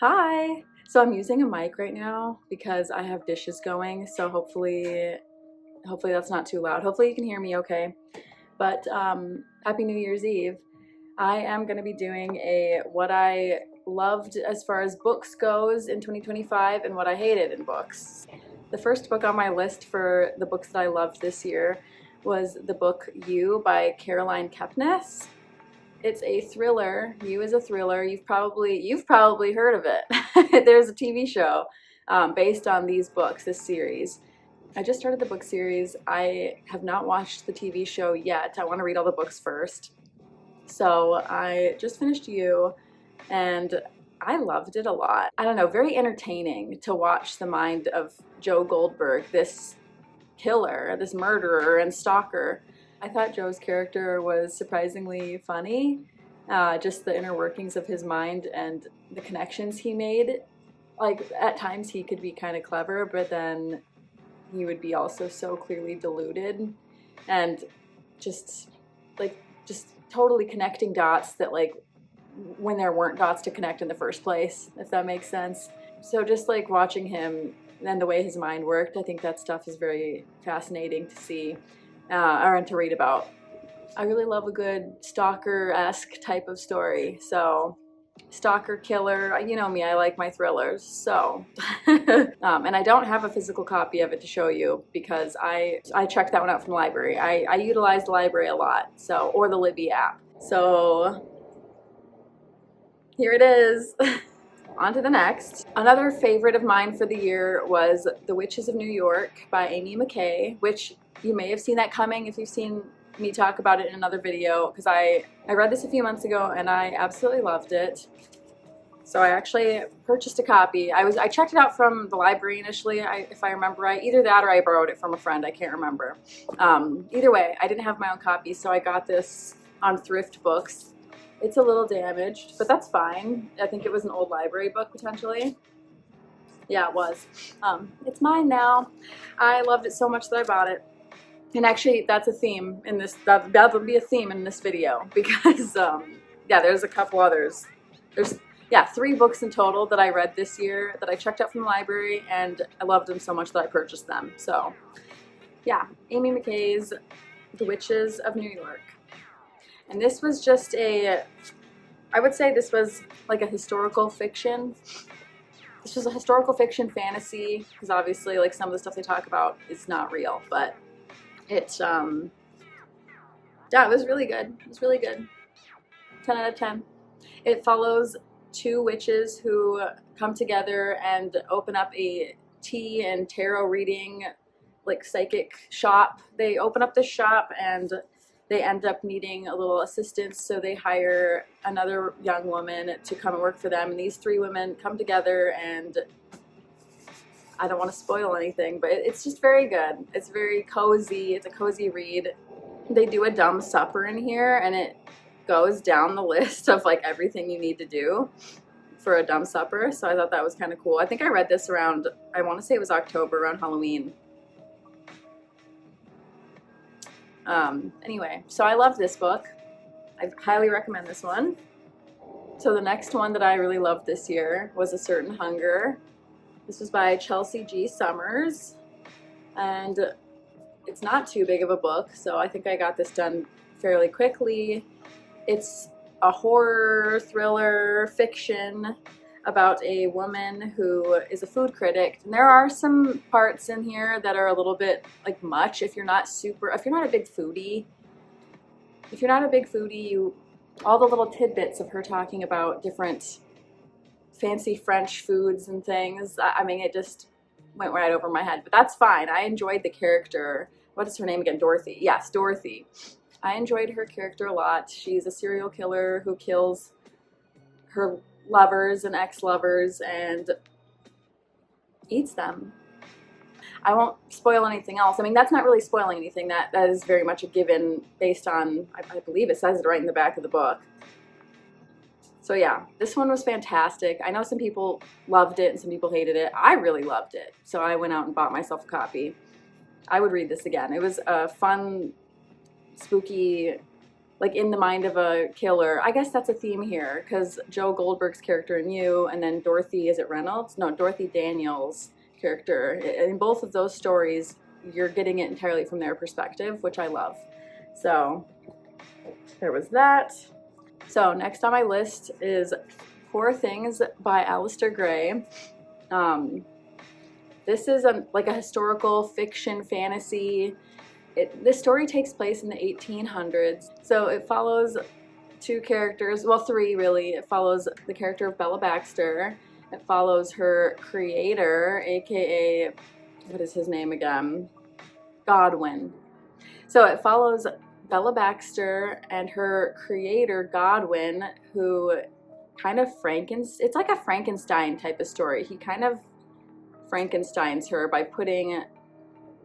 Hi! So I'm using a mic right now because I have dishes going, so hopefully that's not too loud. Hopefully you can hear me okay. But Happy New Year's Eve. I am going to be doing a what I loved as far as books goes in 2025 and what I hated in books. The first book on my list for the books that I loved this year was the book You by Caroline Kepnes. It's a thriller. You is a thriller. You've probably heard of it. There's a TV show based on these books, this series. I just started the book series. I have not watched the TV show yet. I want to read all the books first. So I just finished You, and I loved it a lot. I don't know, very entertaining to watch the mind of Joe Goldberg, this killer, this murderer and stalker. I thought Joe's character was surprisingly funny, just the inner workings of his mind and the connections he made. Like, at times he could be kind of clever, but then he would be also so clearly deluded and just totally connecting dots that, like, when there weren't dots to connect in the first place, if that makes sense. So just like watching him and the way his mind worked, I think that stuff is very fascinating to see or to read about. I really love a good stalker-esque type of story. So stalker, killer, you know me, I like my thrillers. So and I don't have a physical copy of it to show you because I checked that one out from the library. I utilize the library a lot, so, or the Libby app. So here it is. On to the next. Another favorite of mine for the year was The Witches of New York by Amy McKay, which you may have seen that coming if you've seen me talk about it in another video, because I read this a few months ago and I absolutely loved it. So I actually purchased a copy. I checked it out from the library initially, if I remember right. Either that or I borrowed it from a friend, I can't remember. Either way, I didn't have my own copy, so I got this on Thrift Books. It's a little damaged, but that's fine. I think it was an old library book, potentially. Yeah, it was. It's mine now. I loved it so much that I bought it. And actually, that's a theme in this, that'll be a theme in this video, because, yeah, there's a couple others. There's, yeah, 3 books in total that I read this year that I checked out from the library, and I loved them so much that I purchased them. So, yeah, Amy McKay's The Witches of New York. And this was just I would say this was like a historical fiction. This was a historical fiction fantasy, because obviously, like, some of the stuff they talk about is not real, but it's, yeah, it was really good. It was really good. 10 out of 10. It follows 2 witches who come together and open up a tea and tarot reading, like, psychic shop. They open up this shop and they end up needing a little assistance, so they hire another young woman to come and work for them. And these 3 women come together, and I don't want to spoil anything, but it's just very good. It's very cozy. It's a cozy read. They do a dumb supper in here, and it goes down the list of, like, everything you need to do for a dumb supper. So I thought that was kind of cool. I think I read this around, I want to say it was October, around Halloween. Anyway, so I love this book. I highly recommend this one. So the next one that I really loved this year was A Certain Hunger. This was by Chelsea G. Summers, and it's not too big of a book, so I think I got this done fairly quickly. It's a horror, thriller, fiction about a woman who is a food critic, and there are some parts in here that are a little bit, like, much if you're not a big foodie. If you're not a big foodie, all the little tidbits of her talking about different fancy French foods and things, I mean, it just went right over my head, but that's fine. I enjoyed the character. What is her name again? Dorothy. Yes, Dorothy. I enjoyed her character a lot. She's a serial killer who kills her lovers and ex-lovers and eats them. I won't spoil anything else. I mean, that's not really spoiling anything. That is very much a given based on, I believe it says it right in the back of the book. So yeah, this one was fantastic. I know some people loved it and some people hated it. I really loved it, so I went out and bought myself a copy. I would read this again. It was a fun, spooky like in the mind of a killer. I guess that's a theme here, because Joe Goldberg's character in You, and then Dorothy, is it Reynolds? No, Dorothy Daniels' character. In both of those stories, you're getting it entirely from their perspective, which I love. So there was that. So next on my list is Poor Things by Alasdair Gray. This is like a historical fiction fantasy. This story takes place in the 1800s. So it follows two characters, well, three really. It follows the character of Bella Baxter. It follows her creator, aka, what is his name again? Godwin. So it follows Bella Baxter and her creator, Godwin, who kind of it's like a Frankenstein type of story. He kind of Frankensteins her by putting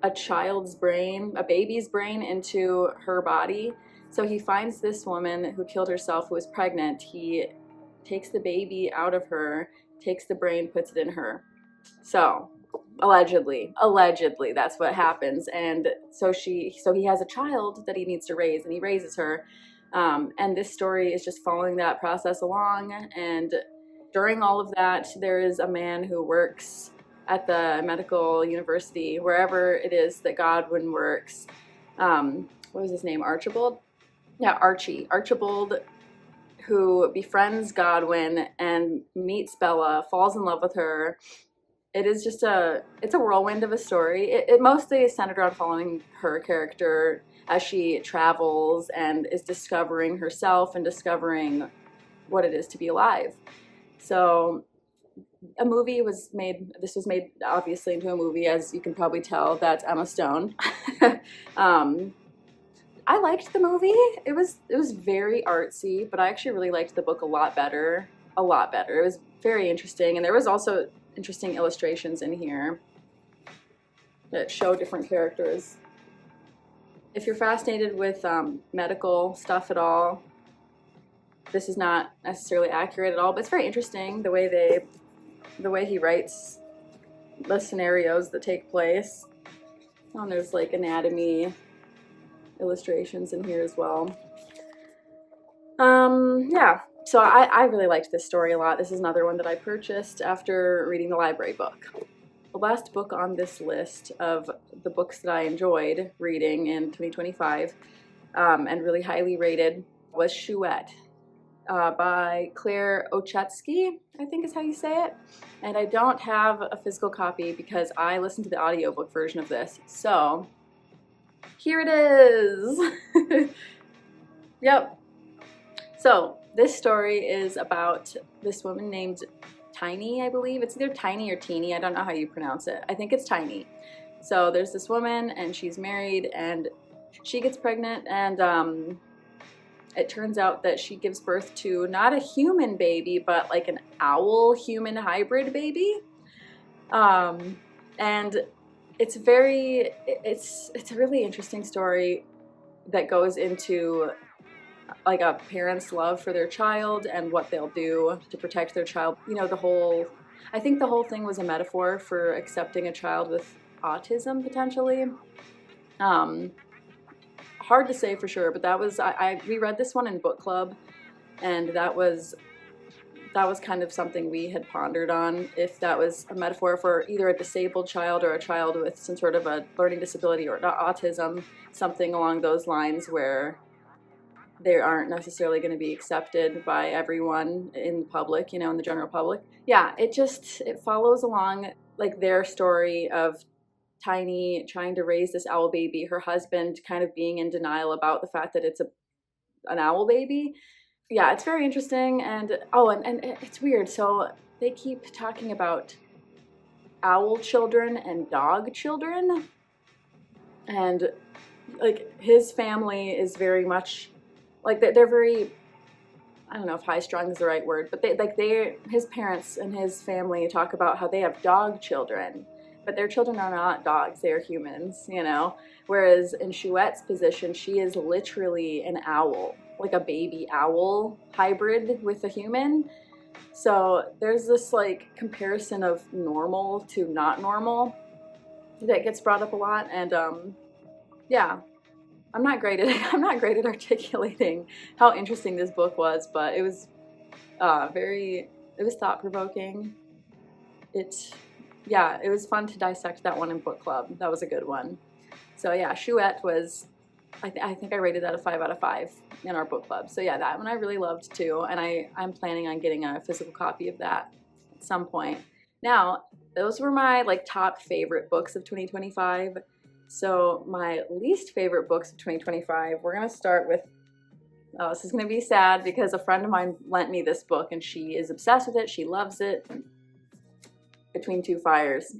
a child's brain, a baby's brain, into her body. So he finds this woman who killed herself, who was pregnant. He takes the baby out of her, takes the brain, puts it in her. So allegedly that's what happens. And so he has a child that he needs to raise, and he raises her. And this story is just following that process along. And during all of that, there is a man who works at the medical university, wherever it is that Godwin works. What was his name? Archibald? Yeah, Archibald, who befriends Godwin and meets Bella, falls in love with her. It is just it's a whirlwind of a story. It mostly is centered around following her character as she travels and is discovering herself and discovering what it is to be alive. So a movie was made. This was made obviously into a movie, as you can probably tell. That's Emma Stone. I liked the movie. It was very artsy, but I actually really liked the book a lot better. It was very interesting, and there was also interesting illustrations in here that show different characters. If you're fascinated with medical stuff at all, this is not necessarily accurate at all, but it's very interesting the way he writes the scenarios that take place. Oh, and there's like anatomy illustrations in here as well. Yeah, so I really liked this story a lot. This is another one that I purchased after reading the library book. The last book on this list of the books that I enjoyed reading in 2025 and really highly rated was Chouette by Clair Oshetsky, I think is how you say it. And I don't have a physical copy because I listened to the audiobook version of this. So here it is. Yep. So this story is about this woman named Tiny, I believe. It's either Tiny or Teeny. I don't know how you pronounce it. I think it's Tiny. So there's this woman, and she's married, and she gets pregnant, and it turns out that she gives birth to not a human baby, but like an owl-human hybrid baby. And it's a really interesting story that goes into like a parent's love for their child and what they'll do to protect their child. You know, I think the whole thing was a metaphor for accepting a child with autism, potentially. Hard to say for sure, but that was, we read this one in book club, and that was kind of something we had pondered on, if that was a metaphor for either a disabled child or a child with some sort of a learning disability or autism, something along those lines where they aren't necessarily going to be accepted by everyone in public, you know, in the general public. Yeah, it follows along like their story of Tiny trying to raise this owl baby, her husband kind of being in denial about the fact that it's an owl baby. Yeah, it's very interesting, and it's weird. So they keep talking about owl children and dog children, and like his family is very much like they're very, I don't know if high-strung is the right word, but his parents and his family talk about how they have dog children, but their children are not dogs, they are humans, you know? Whereas in Chouette's position, she is literally an owl, like a baby owl hybrid with a human. So there's this like comparison of normal to not normal that gets brought up a lot, and yeah. I'm not great at articulating how interesting this book was, but it was it was thought-provoking. It was fun to dissect that one in book club. That was a good one. So yeah, Chouette was, I think I rated that a 5 out of 5 in our book club. So yeah, that one I really loved too, and I'm planning on getting a physical copy of that at some point. Now, those were my like top favorite books of 2025. So my least favorite books of 2025, we're gonna start with, oh, this is gonna be sad because a friend of mine lent me this book and she is obsessed with it. She loves it. Between Two Fires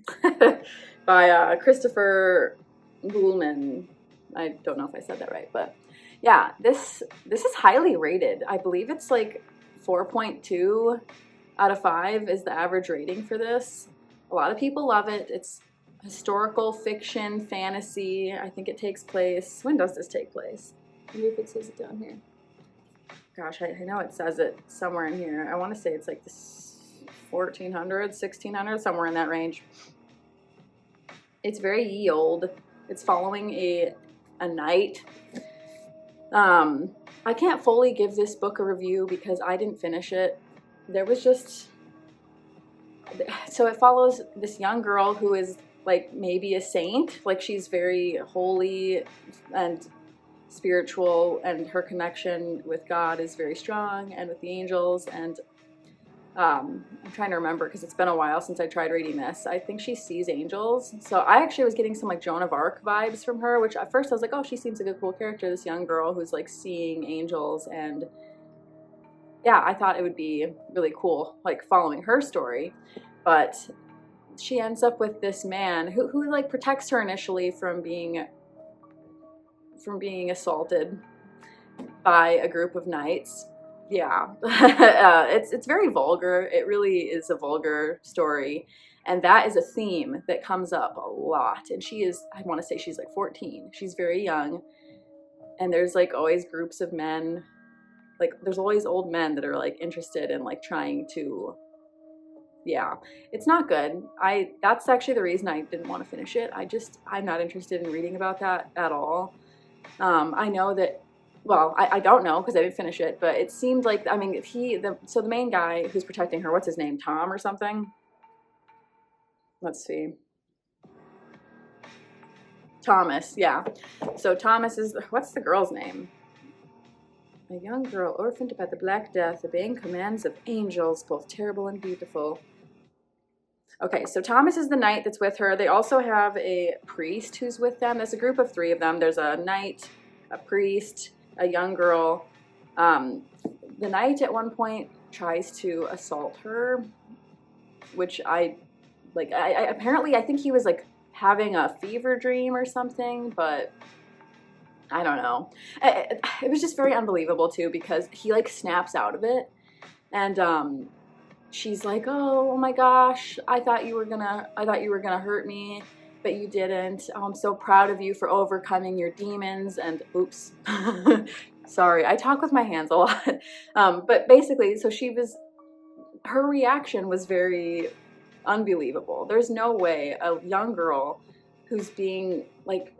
by Christopher Beuhlman. I don't know if I said that right, but yeah, this is highly rated. I believe it's like 4.2 out of 5 is the average rating for this. A lot of people love it. It's historical fiction, fantasy. I think it takes place, when does this take place? Maybe if it says it down here. Gosh, I know it says it somewhere in here. I want to say it's like this 1400s, 1600s, somewhere in that range. It's very ye old. It's following a knight. I can't fully give this book a review because I didn't finish it. There was just, so it follows this young girl who is like maybe a saint, like she's very holy and spiritual, and her connection with God is very strong, and with the angels, and I'm trying to remember because it's been a while since I tried reading this. I think she sees angels. So I actually was getting some like Joan of Arc vibes from her, which at first I was like, oh, she seems like a cool character, this young girl who's like seeing angels. And yeah, I thought it would be really cool, like following her story. But she ends up with this man who like protects her initially from being assaulted by a group of knights. Yeah, it's very vulgar. It really is a vulgar story, and that is a theme that comes up a lot. And she is, I want to say she's like 14. She's very young, and there's like always groups of men, like there's always old men that are like interested in like trying to, yeah, it's not good. That's actually the reason I didn't want to finish it. I'm not interested in reading about that at all. I know that, well, I don't know because I didn't finish it, but it seemed like, I mean, so the main guy who's protecting her, what's his name, Tom or something? Let's see. Thomas, yeah. So Thomas is, what's the girl's name? A young girl orphaned by the Black Death, obeying commands of angels, both terrible and beautiful. Okay, so Thomas is the knight that's with her. They also have a priest who's with them. There's a group of 3 of them. There's a knight, a priest, a young girl. The knight at one point tries to assault her, which apparently I think he was like having a fever dream or something, but I don't know. It was just very unbelievable too, because he like snaps out of it, and she's like, oh my gosh, I thought you were gonna hurt me, but you didn't. Oh, I'm so proud of you for overcoming your demons. And oops, sorry, I talk with my hands a lot. But basically, so her reaction was very unbelievable. There's no way a young girl who's being like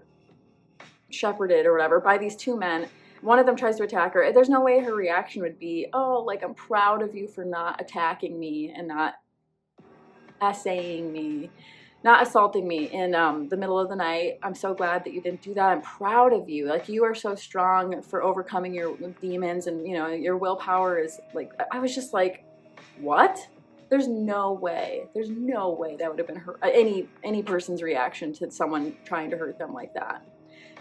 shepherded or whatever by these 2 men, one of them tries to attack her, there's no way her reaction would be, oh, like, I'm proud of you for not attacking me and not assaying me, not assaulting me in the middle of the night. I'm so glad that you didn't do that. I'm proud of you. Like, you are so strong for overcoming your demons, and, you know, your willpower is, like, I was just like, what? There's no way that would have been any person's reaction to someone trying to hurt them like that.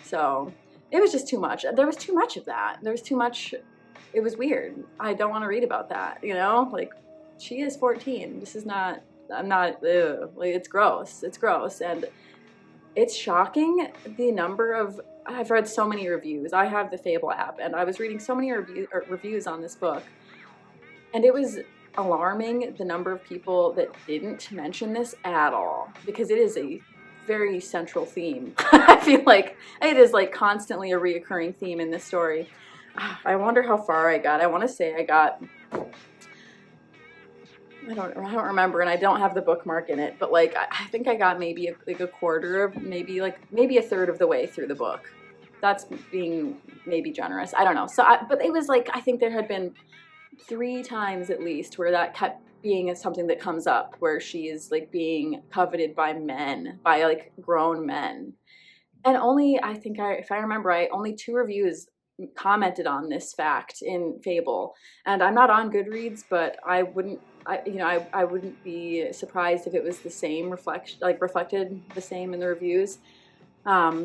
So it was just too much. There was too much of that. There was too much. It was weird. I don't want to read about that, you know? Like, she is 14. This is not, I'm not, ugh. Like, it's gross. It's gross. And it's shocking the number of, I've read so many reviews. I have the Fable app, and I was reading so many reviews on this book. And it was alarming the number of people that didn't mention this at all, because it is a very central theme. I feel like it is like constantly a reoccurring theme in this story. I wonder how far I got. I want to say I got, I don't remember, and I don't have the bookmark in it, but like I think I got maybe a quarter of, maybe a third of the way through the book. That's being maybe generous. I don't know. So, but it was like, I think there had been 3 times at least where that kept being something that comes up, where she is like being coveted by men, by like grown men. And only, I think, if I remember right, only 2 reviews commented on this fact in Fable. And I'm not on Goodreads, but I wouldn't be surprised if it was the same reflected the same in the reviews.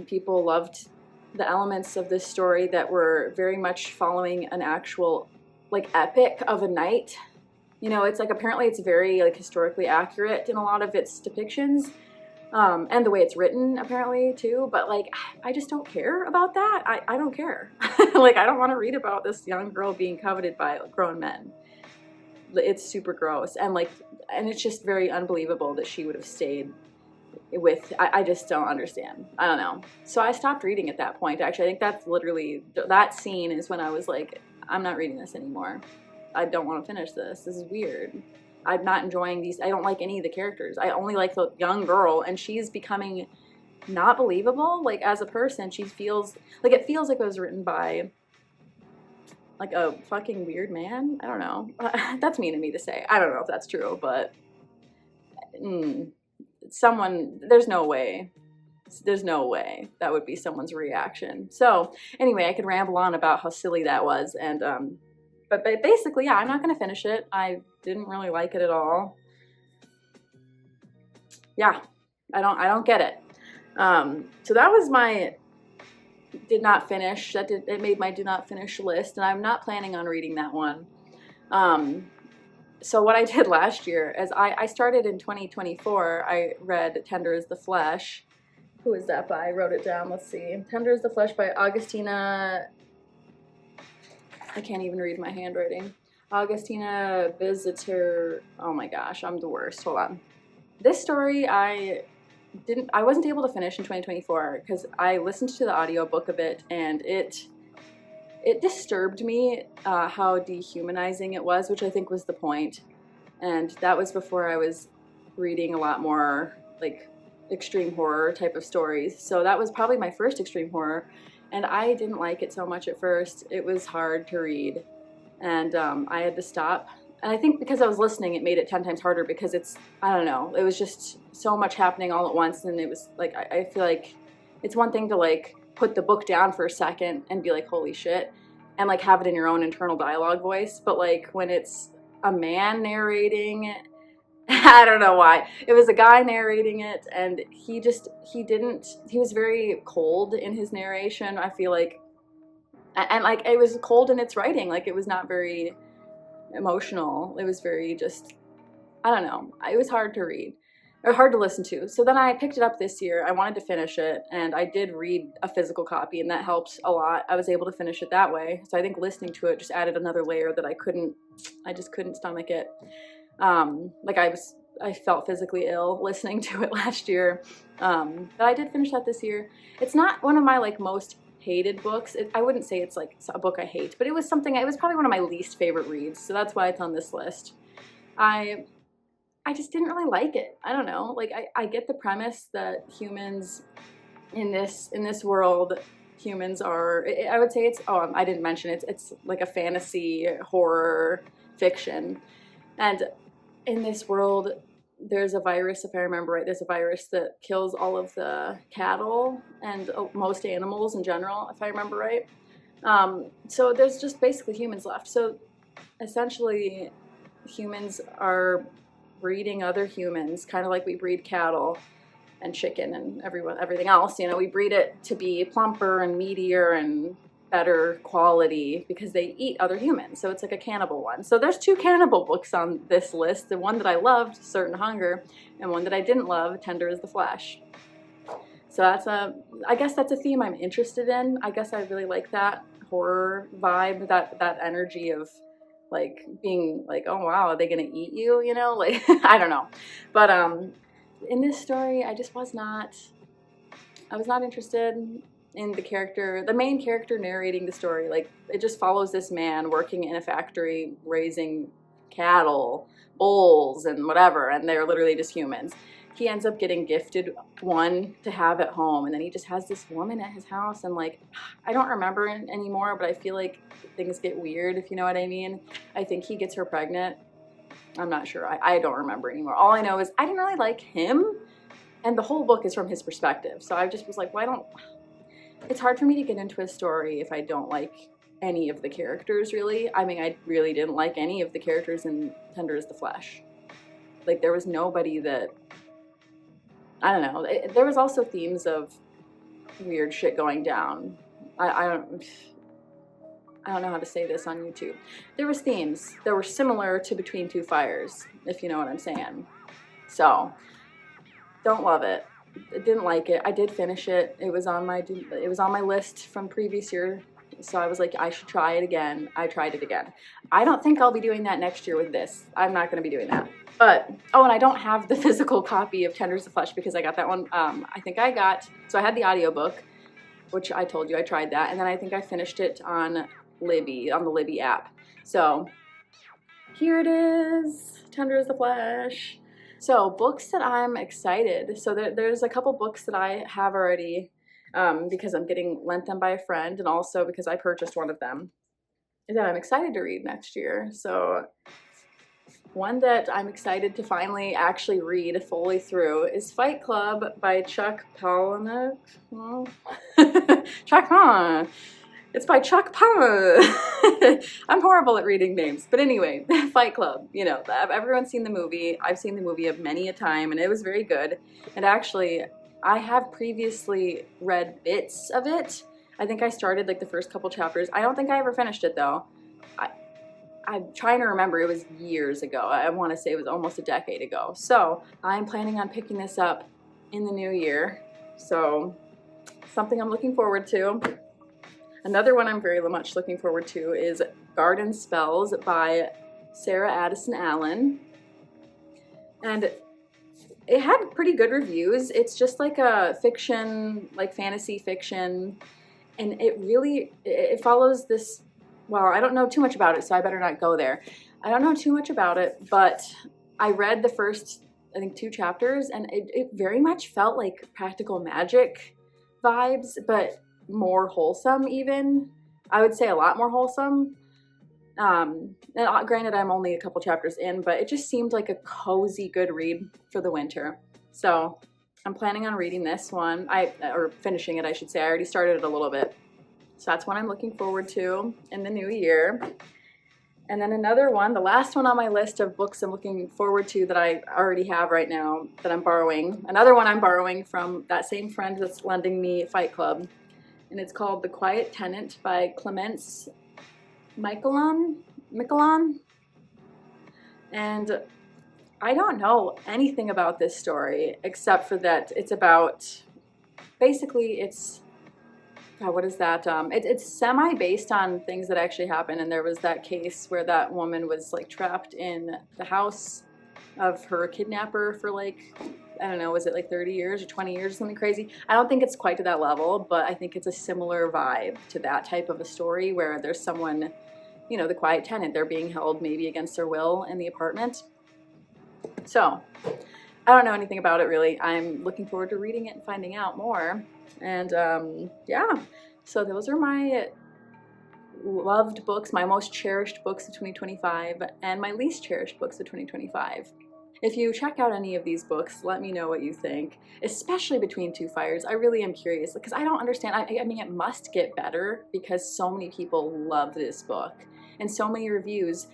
People loved the elements of this story that were very much following an actual like epic of a night. You know, it's like, apparently it's very like historically accurate in a lot of its depictions. And the way it's written, apparently, too. But, like, I just don't care about that. I don't care. Like, I don't want to read about this young girl being coveted by grown men. It's super gross. And, like, and it's just very unbelievable that she would have stayed with, I just don't understand. I don't know. So I stopped reading at that point, actually. I think that's literally, that scene is when I was like, I'm not reading this anymore. I don't want to finish this. This is weird. I'm not enjoying these. I don't like any of the characters. I only like the young girl, and she's becoming not believable. Like, as a person, she feels like, it feels like it was written by like a fucking weird man. I don't know. That's mean of me to say. I don't know if that's true, but someone, there's no way that would be someone's reaction. So anyway, I could ramble on about how silly that was, and but basically, yeah, I'm not gonna finish it. I didn't really like it at all. Yeah, I don't get it. So that was my did not finish. It made my do not finish list, and I'm not planning on reading that one. So what I did last year is I started in 2024. I read Tender is the Flesh. Who is that by? I wrote it down. Let's see. Tender is the Flesh by Augustina. I can't even read my handwriting. Augustina Visitor. Oh my gosh, I'm the worst. Hold on. This story I wasn't able to finish in 2024 because I listened to the audiobook of it, and it disturbed me how dehumanizing it was, which I think was the point. And that was before I was reading a lot more like extreme horror type of stories. So that was probably my first extreme horror. And I didn't like it so much at first. It was hard to read, and I had to stop. And I think because I was listening, it made it 10 times harder because it's, I don't know, it was just so much happening all at once, and it was like, I feel like it's one thing to like put the book down for a second and be like, holy shit, and like have it in your own internal dialogue voice, but like when it's a man narrating, I don't know why. It was a guy narrating it, and he was very cold in his narration, I feel like. And like, it was cold in its writing. Like, it was not very emotional. It was very just, I don't know. It was hard to read, or hard to listen to. So then I picked it up this year. I wanted to finish it, and I did read a physical copy, and that helped a lot. I was able to finish it that way. So I think listening to it just added another layer that I just couldn't stomach it. Like I felt physically ill listening to it last year, but I did finish that this year. It's not one of my like most hated books. I wouldn't say it's like a book I hate, but it was probably one of my least favorite reads, so that's why it's on this list. I just didn't really like it. I don't know, like I get the premise that humans in this world, humans are, I would say it's, I didn't mention it, it's like a fantasy horror fiction, and in this world, there's a virus, if I remember right, there's a virus that kills all of the cattle and most animals in general, if I remember right. So there's just basically humans left. So essentially, humans are breeding other humans, kind of like we breed cattle and chicken and everything else. You know, we breed it to be plumper and meatier and better quality because they eat other humans. So it's like a cannibal one. So there's 2 cannibal books on this list. The one that I loved, Certain Hunger, and one that I didn't love, Tender is the Flesh. So I guess that's a theme I'm interested in. I guess I really like that horror vibe, that energy of like being like, oh wow, are they gonna eat you? You know, like I don't know. But in this story, I was not interested in the main character narrating the story. Like, it just follows this man working in a factory raising cattle, bulls, and whatever, and they're literally just humans. he ends up getting gifted one to have at home, and then he just has this woman at his house, and like, I don't remember anymore, but I feel like things get weird, if you know what I mean. I think he gets her pregnant. I'm not sure. I don't remember anymore. All I know is I didn't really like him, and the whole book is from his perspective. So I just was like, it's hard for me to get into a story if I don't like any of the characters, really. I mean, I really didn't like any of the characters in Tender as the Flesh. Like, there was nobody that, I don't know. There was also themes of weird shit going down. I don't know how to say this on YouTube. There was themes that were similar to Between Two Fires, if you know what I'm saying. So, don't love it. Didn't like it. I did finish it. It was on my list from previous year. So I was like, I should try it again. I tried it again. I don't think I'll be doing that next year with this. I'm not going to be doing that. But, oh, and I don't have the physical copy of Tender as the Flesh because I got that one. So I had the audiobook, which I told you I tried that. And then I think I finished it on Libby, on the Libby app. So here it is, Tender as the Flesh. So books that I'm excited. So there's a couple books that I have already because I'm getting lent them by a friend, and also because I purchased one of them that I'm excited to read next year. So one that I'm excited to finally actually read fully through is Fight Club by Chuck Palahniuk. Chuck Palahniuk. It's by Chuck Palahniuk. I'm horrible at reading names. But anyway, Fight Club. You know, everyone's seen the movie. I've seen the movie many a time, and it was very good. And actually, I have previously read bits of it. I think I started like the first couple chapters. I don't think I ever finished it, though. I'm trying to remember. It was years ago. I want to say it was almost a decade ago. So I'm planning on picking this up in the new year. So something I'm looking forward to. Another one I'm very much looking forward to is Garden Spells by Sarah Addison Allen. And it had pretty good reviews. It's just like a fiction, like fantasy fiction. And it follows this. Well, I don't know too much about it, so I better not go there. I don't know too much about it, but I read the first, I think, 2 chapters, and it very much felt like Practical Magic vibes, but more wholesome even. I would say a lot more wholesome. And granted, I'm only a couple chapters in, but it just seemed like a cozy, good read for the winter. So I'm planning on reading this one, or finishing it, I should say. I already started it a little bit. So that's one I'm looking forward to in the new year. And then another one, the last one on my list of books I'm looking forward to that I already have right now that I'm borrowing. Another one I'm borrowing from that same friend that's lending me Fight Club. And it's called The Quiet Tenant by Clemence Michelon. And I don't know anything about this story except for that it's about, basically it's, what is that? It's semi-based on things that actually happened, and there was that case where that woman was like trapped in the house of her kidnapper for like, I don't know, was it like 30 years or 20 years or something crazy? I don't think it's quite to that level, but I think it's a similar vibe to that type of a story where there's someone, you know, the quiet tenant, they're being held maybe against their will in the apartment. So I don't know anything about it really. I'm looking forward to reading it and finding out more. And yeah, so those are my loved books, my most cherished books of 2025, and my least cherished books of 2025. If you check out any of these books, let me know what you think, especially Between Two Fires. I really am curious because I don't understand. I mean, it must get better because so many people love this book, and so many reviews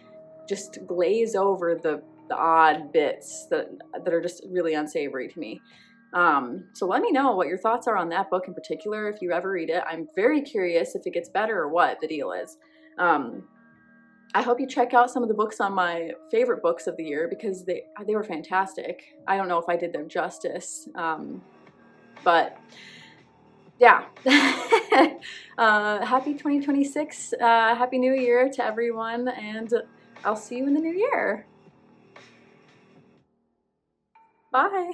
just glaze over the odd bits that are just really unsavory to me. So let me know what your thoughts are on that book in particular if you ever read it. I'm very curious if it gets better or what the deal is. I hope you check out some of the books on my favorite books of the year because they were fantastic. I don't know if I did them justice, but yeah. Happy 2026, Happy New Year to everyone, and I'll see you in the new year. Bye.